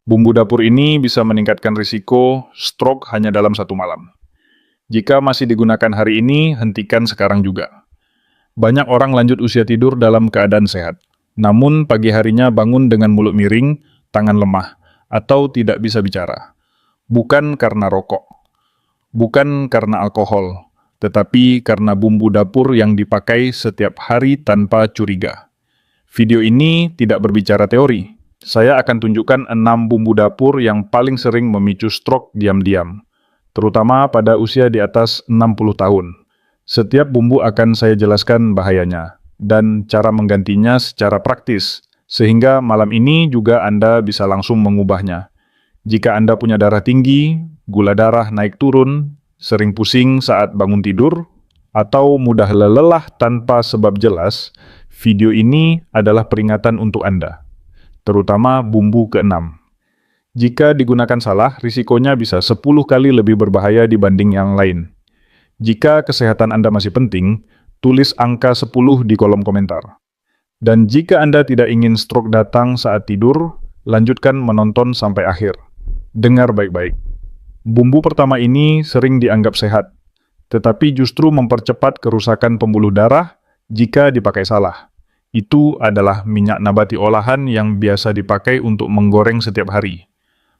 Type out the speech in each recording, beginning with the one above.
Bumbu dapur ini bisa meningkatkan risiko stroke hanya dalam 1 malam. Jika masih digunakan hari ini, hentikan sekarang juga. Banyak orang lanjut usia tidur dalam keadaan sehat. Namun pagi harinya bangun dengan mulut miring, tangan lemah, atau tidak bisa bicara. Bukan karena rokok, bukan karena alkohol, tetapi karena bumbu dapur yang dipakai setiap hari tanpa curiga. Video ini tidak berbicara teori. Saya akan tunjukkan 6 bumbu dapur yang paling sering memicu stroke diam-diam, terutama pada usia di atas 60 tahun. Setiap bumbu akan saya jelaskan bahayanya dan cara menggantinya secara praktis, sehingga malam ini juga Anda bisa langsung mengubahnya. Jika Anda punya darah tinggi, gula darah naik turun, sering pusing saat bangun tidur, atau mudah lelah tanpa sebab jelas, video ini adalah peringatan untuk Anda, terutama bumbu ke-6. Jika digunakan salah, risikonya bisa 10 kali lebih berbahaya dibanding yang lain. Jika kesehatan Anda masih penting, tulis angka 10 di kolom komentar. Dan jika Anda tidak ingin stroke datang saat tidur, lanjutkan menonton sampai akhir. Dengar baik-baik. Bumbu pertama ini sering dianggap sehat, tetapi justru mempercepat kerusakan pembuluh darah jika dipakai salah. Itu adalah minyak nabati olahan yang biasa dipakai untuk menggoreng setiap hari.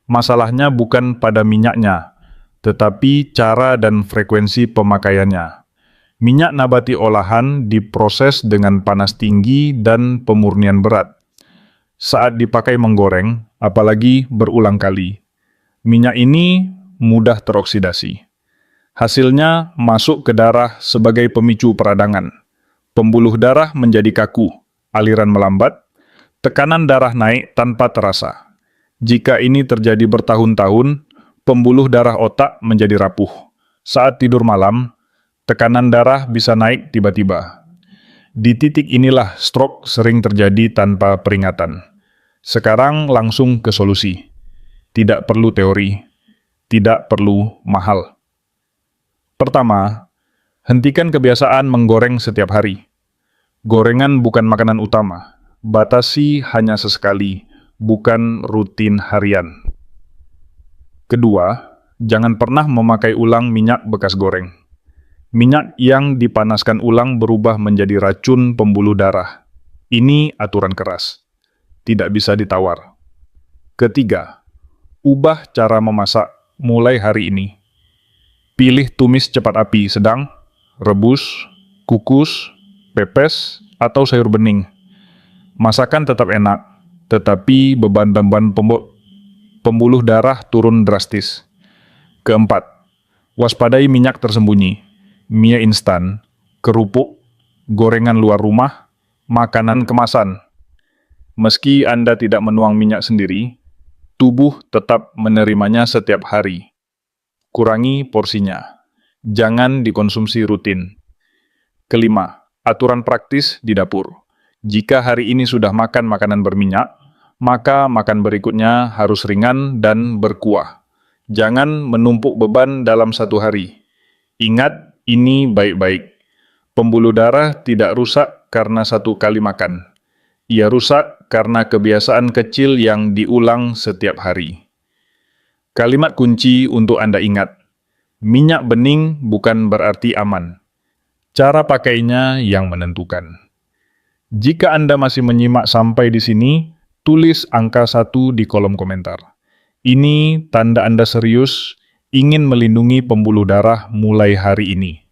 Masalahnya bukan pada minyaknya, tetapi cara dan frekuensi pemakaiannya. Minyak nabati olahan diproses dengan panas tinggi dan pemurnian berat. Saat dipakai menggoreng, apalagi berulang kali, minyak ini mudah teroksidasi. Hasilnya masuk ke darah sebagai pemicu peradangan. Pembuluh darah menjadi kaku, aliran melambat, tekanan darah naik tanpa terasa. Jika ini terjadi bertahun-tahun, pembuluh darah otak menjadi rapuh. Saat tidur malam, tekanan darah bisa naik tiba-tiba. Di titik inilah stroke sering terjadi tanpa peringatan. Sekarang langsung ke solusi. Tidak perlu teori, tidak perlu mahal. Pertama, hentikan kebiasaan menggoreng setiap hari. Gorengan bukan makanan utama. Batasi hanya sesekali, bukan rutin harian. Kedua, jangan pernah memakai ulang minyak bekas goreng. Minyak yang dipanaskan ulang berubah menjadi racun pembuluh darah. Ini aturan keras. Tidak bisa ditawar. Ketiga, ubah cara memasak mulai hari ini. Pilih tumis cepat api sedang, rebus, kukus, pepes, atau sayur bening. Masakan tetap enak, tetapi beban-beban pembuluh darah turun drastis. Keempat, waspadai minyak tersembunyi, mie instan, kerupuk, gorengan luar rumah, makanan kemasan. Meski Anda tidak menuang minyak sendiri, tubuh tetap menerimanya setiap hari. Kurangi porsinya. Jangan dikonsumsi rutin. Kelima, aturan praktis di dapur. Jika hari ini sudah makan makanan berminyak, maka makan berikutnya harus ringan dan berkuah. Jangan menumpuk beban dalam 1 hari. Ingat ini baik-baik. Pembuluh darah tidak rusak karena 1 kali makan. Ia rusak karena kebiasaan kecil yang diulang setiap hari. Kalimat kunci untuk Anda ingat. Minyak bening bukan berarti aman. Cara pakainya yang menentukan. Jika Anda masih menyimak sampai di sini, tulis angka 1 di kolom komentar. Ini tanda Anda serius ingin melindungi pembuluh darah mulai hari ini.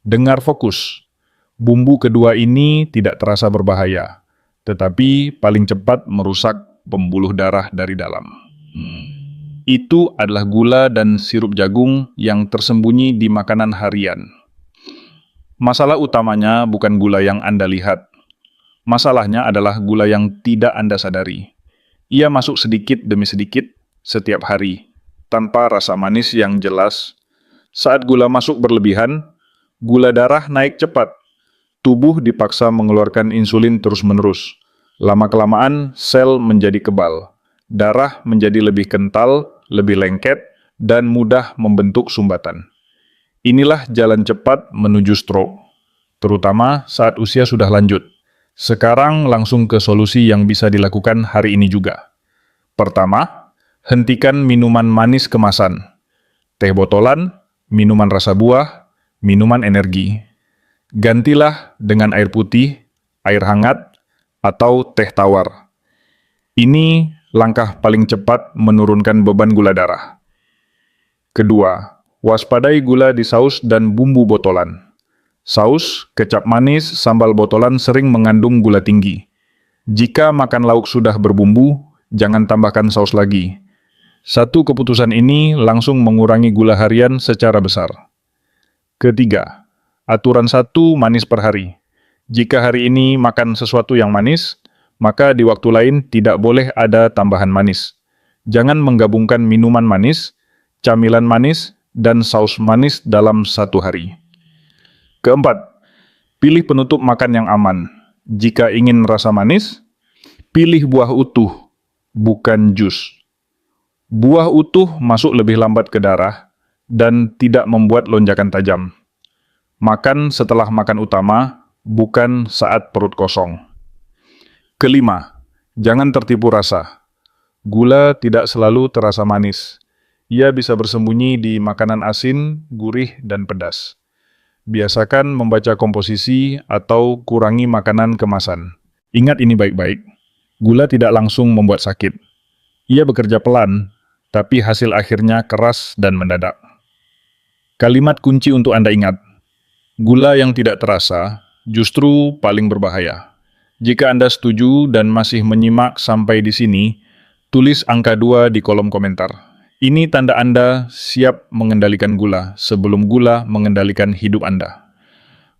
Dengar fokus. Bumbu kedua ini tidak terasa berbahaya, tetapi paling cepat merusak pembuluh darah dari dalam. Itu adalah gula dan sirup jagung yang tersembunyi di makanan harian. Masalah utamanya bukan gula yang Anda lihat. Masalahnya adalah gula yang tidak Anda sadari. Ia masuk sedikit demi sedikit setiap hari, tanpa rasa manis yang jelas. Saat gula masuk berlebihan, gula darah naik cepat. Tubuh dipaksa mengeluarkan insulin terus-menerus. Lama-kelamaan, sel menjadi kebal. Darah menjadi lebih kental, lebih lengket, dan mudah membentuk sumbatan. Inilah jalan cepat menuju stroke, terutama saat usia sudah lanjut. Sekarang langsung ke solusi yang bisa dilakukan hari ini juga. Pertama, Hentikan minuman manis kemasan, teh botolan, minuman rasa buah, minuman energi. Gantilah dengan air putih, air hangat, atau teh tawar. Ini langkah paling cepat menurunkan beban gula darah. Kedua, waspadai gula di saus dan bumbu botolan. Saus, kecap manis, sambal botolan sering mengandung gula tinggi. Jika makan lauk sudah berbumbu, jangan tambahkan saus lagi. Satu keputusan ini langsung mengurangi gula harian secara besar. Ketiga, aturan 1 manis per hari. Jika hari ini makan sesuatu yang manis, maka di waktu lain tidak boleh ada tambahan manis. Jangan menggabungkan minuman manis, camilan manis, dan saus manis dalam satu hari. Keempat, pilih penutup makan yang aman. Jika ingin rasa manis, pilih buah utuh, bukan jus. Buah utuh masuk lebih lambat ke darah dan tidak membuat lonjakan tajam. Makan setelah makan utama, bukan saat perut kosong. Kelima, jangan tertipu rasa. Gula tidak selalu terasa manis. Ia bisa bersembunyi di makanan asin, gurih, dan pedas. Biasakan membaca komposisi atau kurangi makanan kemasan. Ingat ini baik-baik, gula tidak langsung membuat sakit. Ia bekerja pelan, tapi hasil akhirnya keras dan mendadak. Kalimat kunci untuk Anda ingat, gula yang tidak terasa justru paling berbahaya. Jika Anda setuju dan masih menyimak sampai di sini, tulis angka 2 di kolom komentar. Ini tanda Anda siap mengendalikan gula sebelum gula mengendalikan hidup Anda.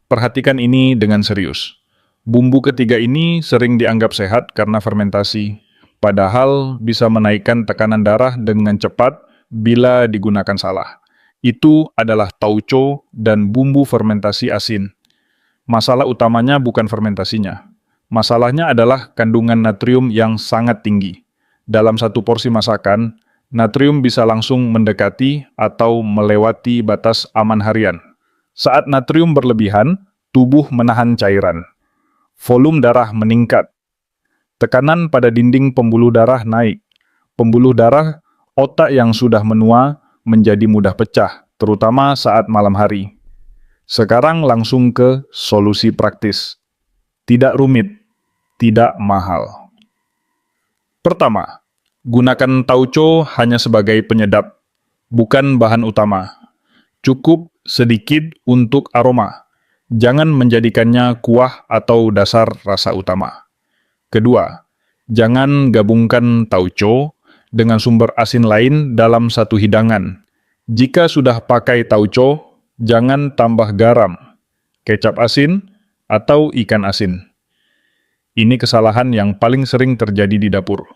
Perhatikan ini dengan serius. Bumbu ketiga ini sering dianggap sehat karena fermentasi, padahal bisa menaikkan tekanan darah dengan cepat bila digunakan salah. Itu adalah tauco dan bumbu fermentasi asin. Masalah utamanya bukan fermentasinya. Masalahnya adalah kandungan natrium yang sangat tinggi. Dalam satu porsi masakan, natrium bisa langsung mendekati atau melewati batas aman harian. Saat natrium berlebihan, tubuh menahan cairan. Volume darah meningkat. Tekanan pada dinding pembuluh darah naik. Pembuluh darah, otak yang sudah menua, menjadi mudah pecah, terutama saat malam hari. Sekarang langsung ke solusi praktis. Tidak rumit, tidak mahal. Pertama, gunakan tauco hanya sebagai penyedap, bukan bahan utama. Cukup sedikit untuk aroma. Jangan menjadikannya kuah atau dasar rasa utama. Kedua, jangan gabungkan tauco dengan sumber asin lain dalam satu hidangan. Jika sudah pakai tauco, jangan tambah garam, kecap asin, atau ikan asin. Ini kesalahan yang paling sering terjadi di dapur.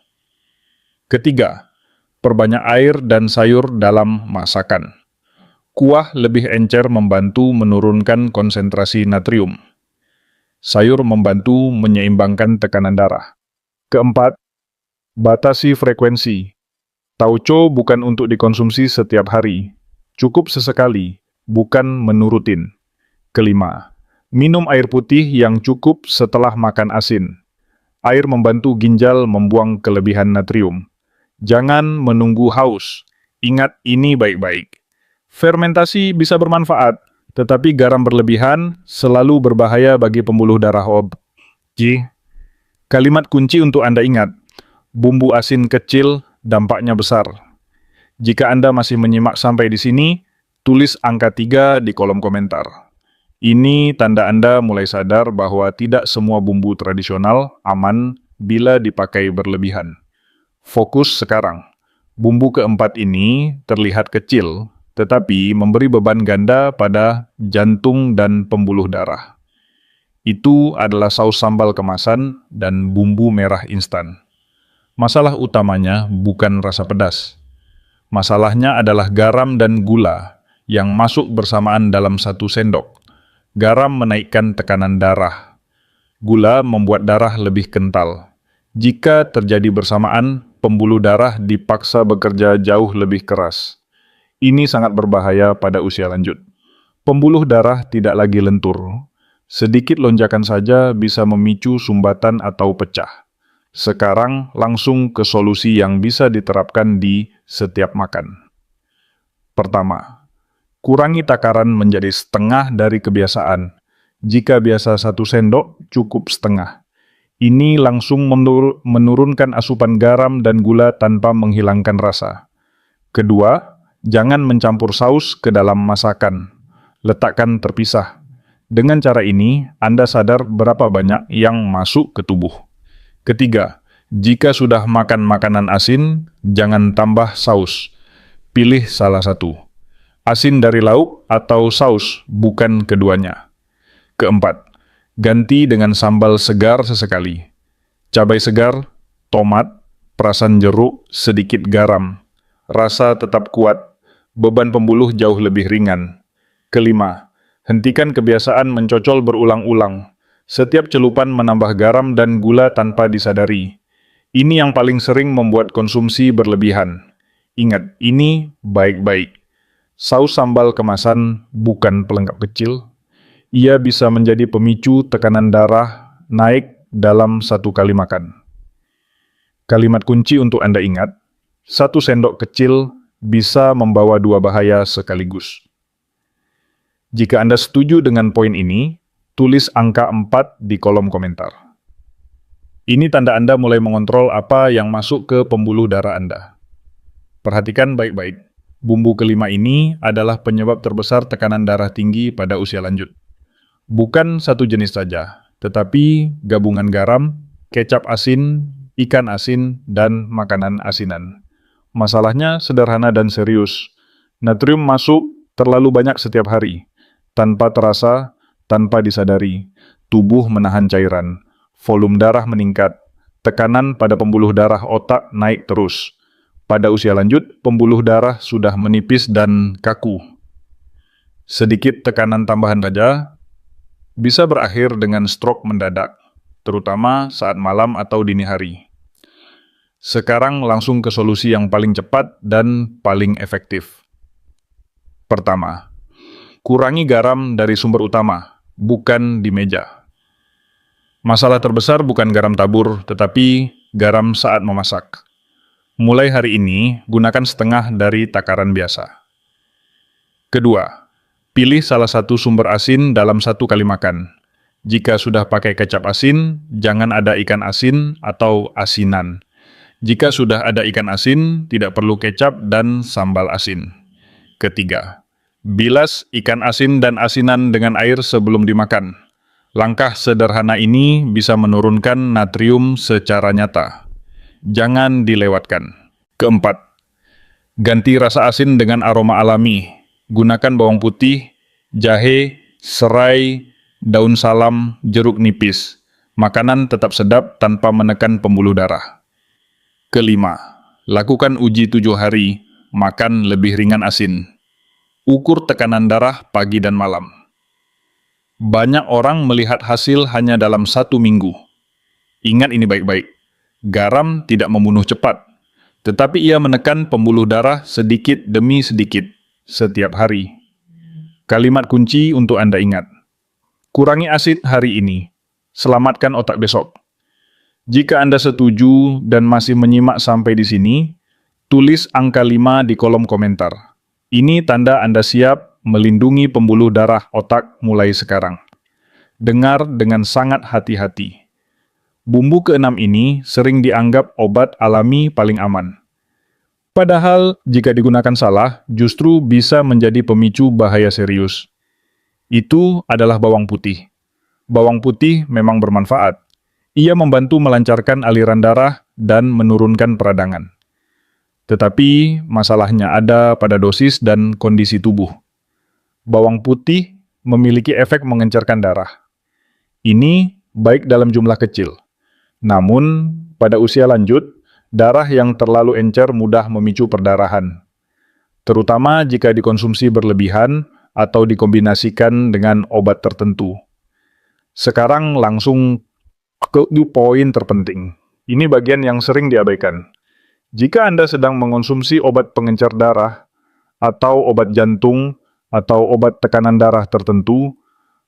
Ketiga, perbanyak air dan sayur dalam masakan. Kuah lebih encer membantu menurunkan konsentrasi natrium. Sayur membantu menyeimbangkan tekanan darah. Keempat, batasi frekuensi. Tauco bukan untuk dikonsumsi setiap hari. Cukup sesekali, bukan menu rutin. Kelima, minum air putih yang cukup setelah makan asin. Air membantu ginjal membuang kelebihan natrium. Jangan menunggu haus. Ingat ini baik-baik. Fermentasi bisa bermanfaat, tetapi garam berlebihan selalu berbahaya bagi pembuluh darah Kalimat kunci untuk Anda ingat, bumbu asin kecil, dampaknya besar. Jika Anda masih menyimak sampai di sini, tulis angka 3 di kolom komentar. Ini tanda Anda mulai sadar bahwa tidak semua bumbu tradisional aman bila dipakai berlebihan. Fokus sekarang. Bumbu keempat ini terlihat kecil, tetapi memberi beban ganda pada jantung dan pembuluh darah. Itu adalah saus sambal kemasan dan bumbu merah instan. Masalah utamanya bukan rasa pedas. Masalahnya adalah garam dan gula yang masuk bersamaan dalam satu sendok. Garam menaikkan tekanan darah. Gula membuat darah lebih kental. Jika terjadi bersamaan, pembuluh darah dipaksa bekerja jauh lebih keras. Ini sangat berbahaya pada usia lanjut. Pembuluh darah tidak lagi lentur. Sedikit lonjakan saja bisa memicu sumbatan atau pecah. Sekarang langsung ke solusi yang bisa diterapkan di setiap makan. Pertama, kurangi takaran menjadi setengah dari kebiasaan. Jika biasa 1 sendok, cukup setengah. Ini langsung menurunkan asupan garam dan gula tanpa menghilangkan rasa. Kedua, jangan mencampur saus ke dalam masakan. Letakkan terpisah. Dengan cara ini, Anda sadar berapa banyak yang masuk ke tubuh. Ketiga, jika sudah makan makanan asin, jangan tambah saus. Pilih salah satu. Asin dari lauk atau saus, bukan keduanya. Keempat, ganti dengan sambal segar sesekali. Cabai segar, tomat, perasan jeruk, sedikit garam. Rasa tetap kuat, beban pembuluh jauh lebih ringan. Kelima, hentikan kebiasaan mencocol berulang-ulang. Setiap celupan menambah garam dan gula tanpa disadari. Ini yang paling sering membuat konsumsi berlebihan. Ingat, ini baik-baik. Saus sambal kemasan bukan pelengkap kecil. Ia bisa menjadi pemicu tekanan darah naik dalam 1 kali makan. Kalimat kunci untuk Anda ingat, 1 sendok kecil bisa membawa 2 bahaya sekaligus. Jika Anda setuju dengan poin ini, tulis angka 4 di kolom komentar. Ini tanda Anda mulai mengontrol apa yang masuk ke pembuluh darah Anda. Perhatikan baik-baik. Bumbu kelima ini adalah penyebab terbesar tekanan darah tinggi pada usia lanjut. Bukan satu jenis saja, tetapi gabungan garam, kecap asin, ikan asin, dan makanan asinan. Masalahnya sederhana dan serius. Natrium masuk terlalu banyak setiap hari. Tanpa terasa, tanpa disadari, tubuh menahan cairan, volume darah meningkat, tekanan pada pembuluh darah otak naik terus. Pada usia lanjut, pembuluh darah sudah menipis dan kaku. Sedikit tekanan tambahan saja bisa berakhir dengan stroke mendadak, terutama saat malam atau dini hari. Sekarang langsung ke solusi yang paling cepat dan paling efektif. Pertama, kurangi garam dari sumber utama, bukan di meja. Masalah terbesar bukan garam tabur, tetapi garam saat memasak. Mulai hari ini, gunakan setengah dari takaran biasa. Kedua, pilih salah satu sumber asin dalam 1 kali makan. Jika sudah pakai kecap asin, jangan ada ikan asin atau asinan. Jika sudah ada ikan asin, tidak perlu kecap dan sambal asin. Ketiga, bilas ikan asin dan asinan dengan air sebelum dimakan. Langkah sederhana ini bisa menurunkan natrium secara nyata. Jangan dilewatkan. Keempat, ganti rasa asin dengan aroma alami. Gunakan bawang putih, jahe, serai, daun salam, jeruk nipis. Makanan tetap sedap tanpa menekan pembuluh darah. Kelima, lakukan uji 7 hari, makan lebih ringan asin. Ukur tekanan darah pagi dan malam. Banyak orang melihat hasil hanya dalam 1 minggu. Ingat ini baik-baik. Garam tidak membunuh cepat, tetapi ia menekan pembuluh darah sedikit demi sedikit, setiap hari. Kalimat kunci untuk Anda ingat. Kurangi asin hari ini, selamatkan otak besok. Jika Anda setuju dan masih menyimak sampai di sini, tulis angka 5 di kolom komentar. Ini tanda Anda siap melindungi pembuluh darah otak mulai sekarang. Dengar dengan sangat hati-hati. Bumbu keenam ini sering dianggap obat alami paling aman. Padahal, jika digunakan salah, justru bisa menjadi pemicu bahaya serius. Itu adalah bawang putih. Bawang putih memang bermanfaat. Ia membantu melancarkan aliran darah dan menurunkan peradangan. Tetapi, masalahnya ada pada dosis dan kondisi tubuh. Bawang putih memiliki efek mengencerkan darah. Ini baik dalam jumlah kecil. Namun, pada usia lanjut, darah yang terlalu encer mudah memicu perdarahan, terutama jika dikonsumsi berlebihan atau dikombinasikan dengan obat tertentu. Sekarang langsung ke poin terpenting. Ini bagian yang sering diabaikan. Jika Anda sedang mengonsumsi obat pengencer darah, atau obat jantung, atau obat tekanan darah tertentu,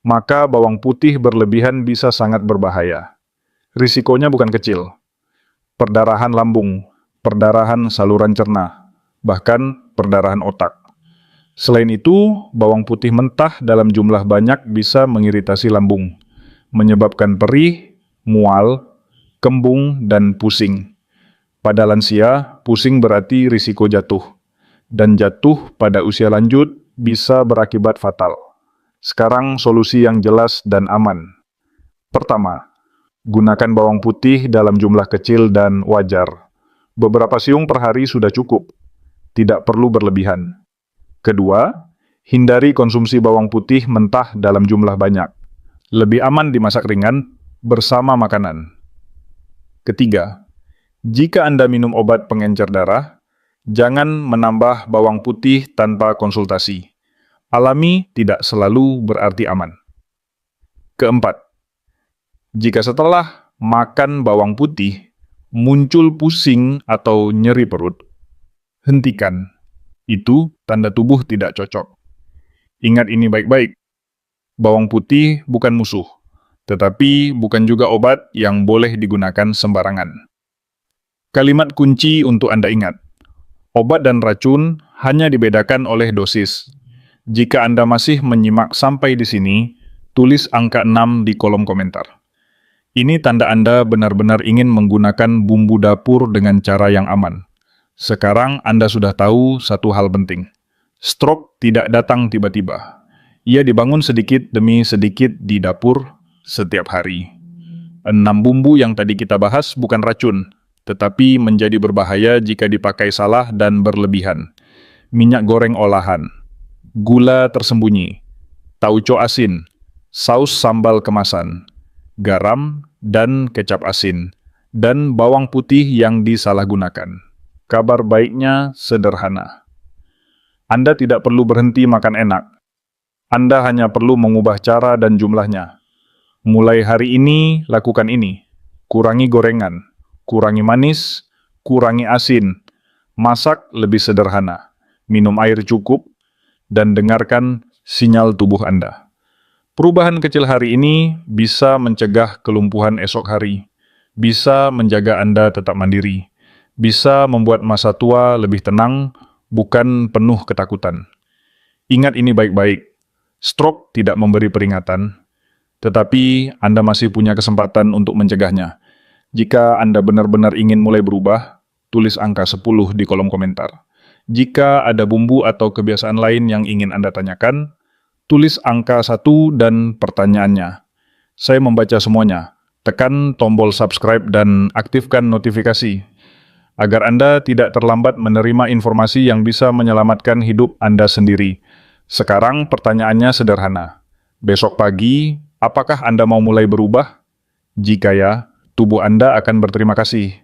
maka bawang putih berlebihan bisa sangat berbahaya. Risikonya bukan kecil. perdarahan lambung, perdarahan saluran cerna, bahkan perdarahan otak. Selain itu, bawang putih mentah dalam jumlah banyak bisa mengiritasi lambung, menyebabkan perih, mual, kembung, dan pusing. Pada lansia, pusing berarti risiko jatuh, dan jatuh pada usia lanjut bisa berakibat fatal. Sekarang solusi yang jelas dan aman. Pertama, gunakan bawang putih dalam jumlah kecil dan wajar. Beberapa siung per hari sudah cukup, tidak perlu berlebihan. Kedua, hindari konsumsi bawang putih mentah dalam jumlah banyak. Lebih aman dimasak ringan bersama makanan. Ketiga, jika Anda minum obat pengencer darah, jangan menambah bawang putih tanpa konsultasi. Alami tidak selalu berarti aman. Keempat, jika setelah makan bawang putih muncul pusing atau nyeri perut, hentikan. Itu tanda tubuh tidak cocok. Ingat ini baik-baik. Bawang putih bukan musuh, tetapi bukan juga obat yang boleh digunakan sembarangan. Kalimat kunci untuk Anda ingat. Obat dan racun hanya dibedakan oleh dosis. Jika Anda masih menyimak sampai di sini, tulis angka 6 di kolom komentar. Ini tanda Anda benar-benar ingin menggunakan bumbu dapur dengan cara yang aman. Sekarang Anda sudah tahu satu hal penting. Stroke tidak datang tiba-tiba. Ia dibangun sedikit demi sedikit di dapur setiap hari. 6 bumbu yang tadi kita bahas bukan racun, tetapi menjadi berbahaya jika dipakai salah dan berlebihan. Minyak goreng olahan, gula tersembunyi, tauco asin, saus sambal kemasan, garam dan kecap asin, dan bawang putih yang disalahgunakan. Kabar baiknya sederhana. Anda tidak perlu berhenti makan enak. Anda hanya perlu mengubah cara dan jumlahnya. Mulai hari ini, lakukan ini. Kurangi gorengan, kurangi manis, kurangi asin, masak lebih sederhana, minum air cukup, dan dengarkan sinyal tubuh Anda. Perubahan kecil hari ini bisa mencegah kelumpuhan esok hari, bisa menjaga Anda tetap mandiri, bisa membuat masa tua lebih tenang, bukan penuh ketakutan. Ingat ini baik-baik, stroke tidak memberi peringatan, tetapi Anda masih punya kesempatan untuk mencegahnya. Jika Anda benar-benar ingin mulai berubah, tulis angka 10 di kolom komentar. Jika ada bumbu atau kebiasaan lain yang ingin Anda tanyakan, tulis angka 1 dan pertanyaannya. Saya membaca semuanya. Tekan tombol subscribe dan aktifkan notifikasi, agar Anda tidak terlambat menerima informasi yang bisa menyelamatkan hidup Anda sendiri. Sekarang pertanyaannya sederhana. Besok pagi, apakah Anda mau mulai berubah? Jika ya, tubuh Anda akan berterima kasih.